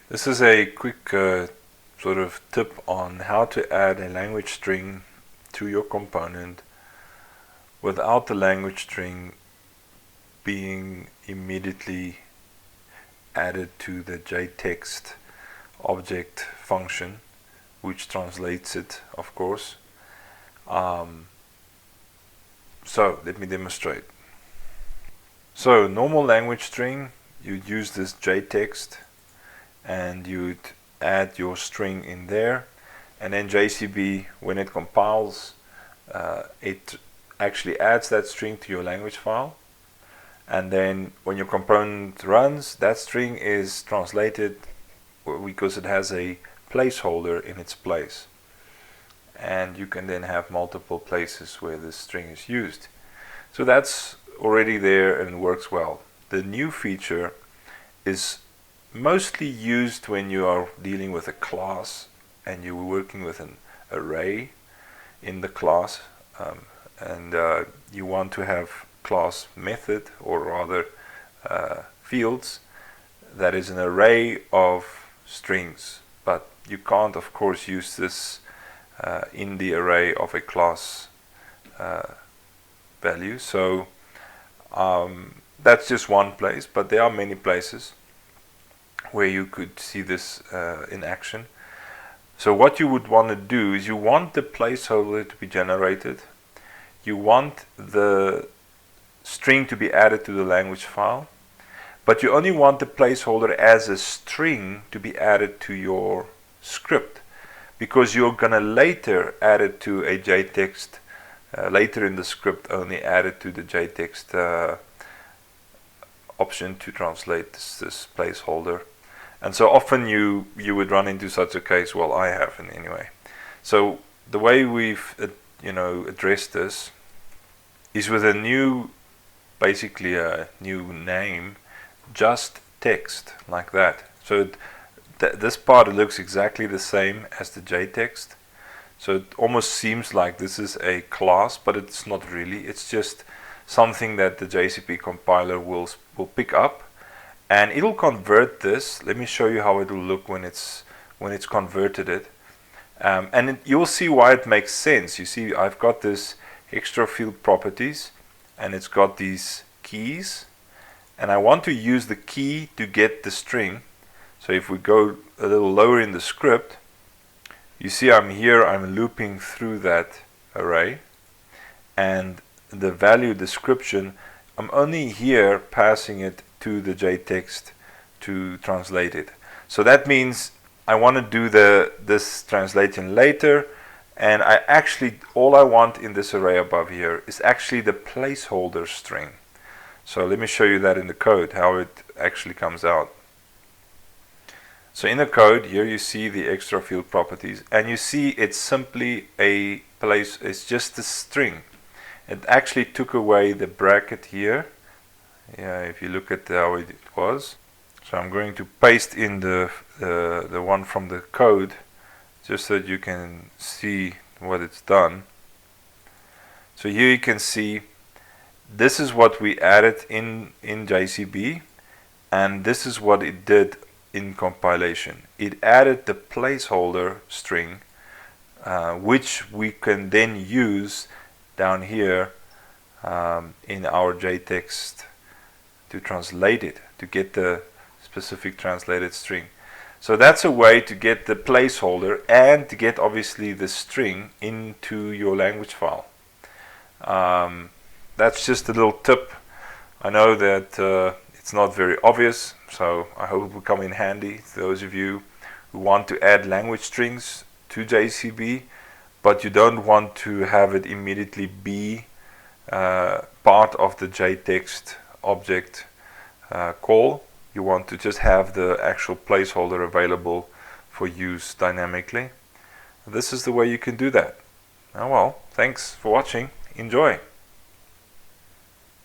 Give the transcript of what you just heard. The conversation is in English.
This is a quick sort of tip on how to add a language string to your component without the language string being immediately added to the JText object function, which translates it, of course. So let me demonstrate. So normal language string, you'd use this JText and you'd add your string in there, and then JCB, when it compiles, it actually adds that string to your language file, and then when your component runs, that string is translated because it has a placeholder in its place, and you can then have multiple places where this string is used. So that's already there and works well. The new feature is mostly used when you are dealing with a class and you're working with an array in the class, and you want to have class method, or rather fields, that is an array of strings, but you can't of course use this in the array of a class value. So that's just one place, but there are many places where you could see this in action. So what you would want to do is you want the placeholder to be generated, you want the string to be added to the language file, but you only want the placeholder as a string to be added to your script, because you're going to later add it to a JText, later in the script only add it to the JText option to translate this placeholder. And so often you would run into such a case. Well, I have anyway. So the way we've addressed this is with a new, basically a new name, just text, like that. So this part looks exactly the same as the JText. So it almost seems like this is a class, but it's not really. It's just something that the JCP compiler will pick up, and it'll convert this. Let me show you how it will look when it's converted it, and you'll see why it makes sense. You see, I've got this extra field properties, and it's got these keys, and I want to use the key to get the string. So if we go a little lower in the script, you see I'm looping through that array, and the value description, I'm only here passing it to the JText to translate it. So that means I want to do this translation later, and all I want in this array above here is actually the placeholder string. So let me show you that in the code, how it actually comes out. So in the code here you see the extra field properties, and you see it's simply it's just the string. It actually took away the bracket here. Yeah, if you look at how it was. So I'm going to paste in the one from the code, just so that you can see what it's done. So here you can see this is what we added in JCB, and this is what it did in compilation. It added the placeholder string, which we can then use down here in our JText to translate it, to get the specific translated string. So that's a way to get the placeholder and to get obviously the string into your language file. That's just a little tip. I know that it's not very obvious, so I hope it will come in handy to those of you who want to add language strings to JCB, but you don't want to have it immediately be part of the JText object call. You want to just have the actual placeholder available for use dynamically. This is the way you can do that. Oh well, thanks for watching. Enjoy.